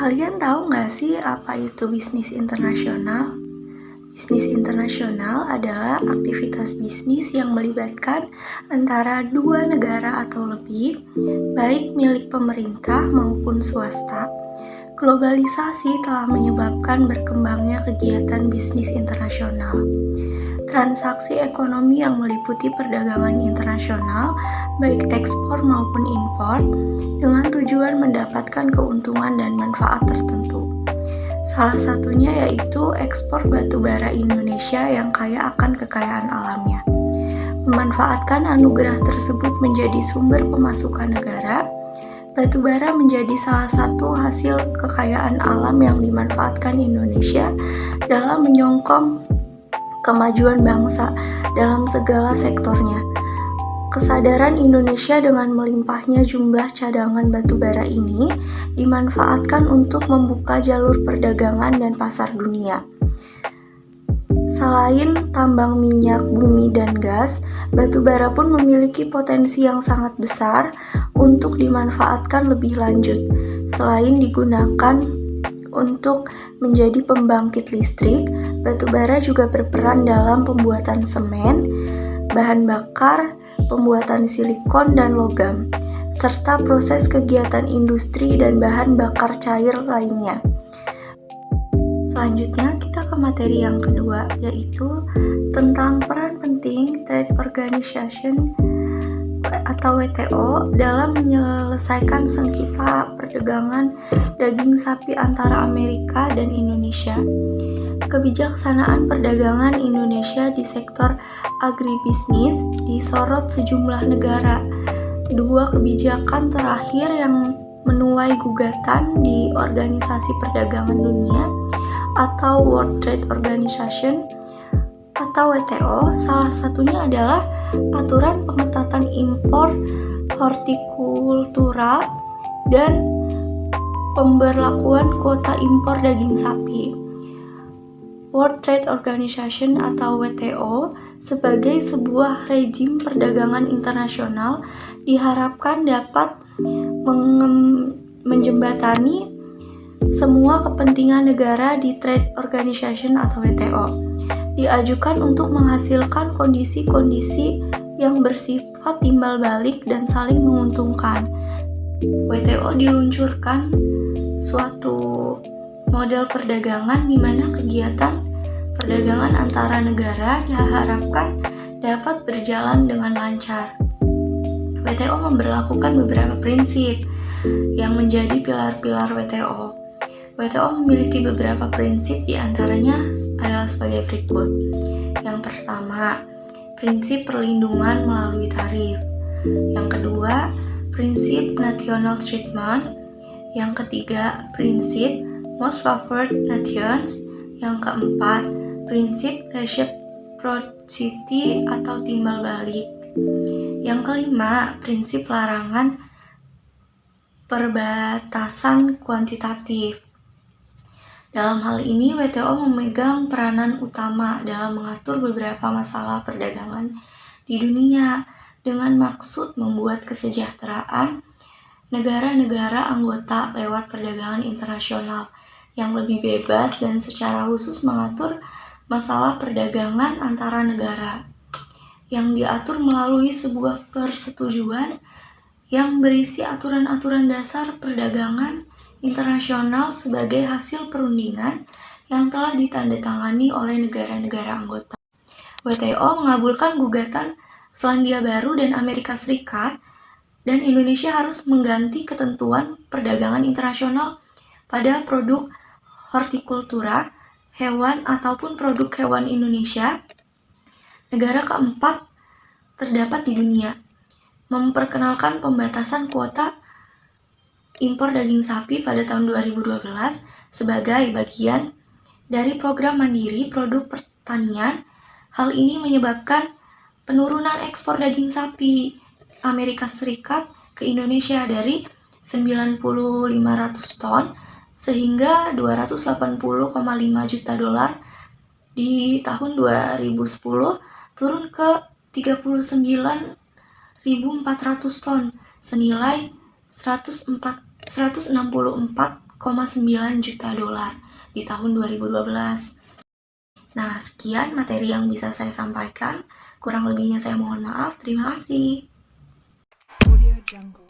Kalian tahu nggak sih apa itu bisnis internasional? Bisnis internasional adalah aktivitas bisnis yang melibatkan antara dua negara atau lebih, baik milik pemerintah maupun swasta. Globalisasi telah menyebabkan berkembangnya kegiatan bisnis internasional. Transaksi ekonomi yang meliputi perdagangan internasional, baik ekspor maupun impor, dengan tujuan mendapatkan keuntungan dan manfaat tertentu. Salah satunya yaitu ekspor batu bara Indonesia yang kaya akan kekayaan alamnya. Memanfaatkan anugerah tersebut menjadi sumber pemasukan negara, batu bara menjadi salah satu hasil kekayaan alam yang dimanfaatkan Indonesia dalam menyokong kemajuan bangsa dalam segala sektornya. Kesadaran Indonesia dengan melimpahnya jumlah cadangan batu bara ini dimanfaatkan untuk membuka jalur perdagangan dan pasar dunia. Selain tambang minyak bumi dan gas, batu bara pun memiliki potensi yang sangat besar untuk dimanfaatkan lebih lanjut. Selain digunakan untuk menjadi pembangkit listrik, batu bara juga berperan dalam pembuatan semen, bahan bakar, pembuatan silikon dan logam, serta proses kegiatan industri dan bahan bakar cair lainnya. Selanjutnya kita ke materi yang kedua, yaitu tentang peran penting Trade Organization atau WTO dalam menyelesaikan sengketa perdagangan daging sapi antara Amerika dan Indonesia. Kebijaksanaan perdagangan Indonesia di sektor agribisnis disorot sejumlah negara. Dua kebijakan terakhir yang menuai gugatan di Organisasi Perdagangan Dunia atau World Trade Organization atau WTO, salah satunya adalah aturan pengetatan impor hortikultura dan pemberlakuan kuota impor daging sapi. World Trade Organization atau WTO sebagai sebuah rejim perdagangan internasional diharapkan dapat menjembatani semua kepentingan negara di Trade Organization atau WTO. Diajukan untuk menghasilkan kondisi-kondisi yang bersifat timbal balik dan saling menguntungkan. WTO diluncurkan suatu model perdagangan di mana kegiatan perdagangan antara negara diharapkan dapat berjalan dengan lancar. WTO memberlakukan beberapa prinsip yang menjadi pilar-pilar WTO. WTO memiliki beberapa prinsip, diantaranya adalah sebagai berikut. Yang pertama, prinsip perlindungan melalui tarif. Yang kedua, prinsip national treatment. Yang ketiga, prinsip most favored nations. Yang keempat, prinsip reciprocity atau timbal balik. Yang kelima, prinsip larangan perbatasan kuantitatif. Dalam hal ini, WTO memegang peranan utama dalam mengatur beberapa masalah perdagangan di dunia dengan maksud membuat kesejahteraan negara-negara anggota lewat perdagangan internasional yang lebih bebas dan secara khusus mengatur masalah perdagangan antara negara yang diatur melalui sebuah persetujuan yang berisi aturan-aturan dasar perdagangan internasional sebagai hasil perundingan yang telah ditandatangani oleh negara-negara anggota. WTO mengabulkan gugatan Selandia Baru dan Amerika Serikat, dan Indonesia harus mengganti ketentuan perdagangan internasional pada produk hortikultura, hewan ataupun produk hewan Indonesia. Negara keempat terdapat di dunia, memperkenalkan pembatasan kuota impor daging sapi pada tahun 2012 sebagai bagian dari program mandiri produk pertanian. Hal ini menyebabkan penurunan ekspor daging sapi Amerika Serikat ke Indonesia dari 9.500 ton sehingga 280,5 juta dolar di tahun 2010 turun ke 39.400 ton senilai 164,5 juta dolar di tahun 2012. Nah, sekian materi yang bisa saya sampaikan. Kurang lebihnya saya mohon maaf. Terima kasih. Audio Jungle.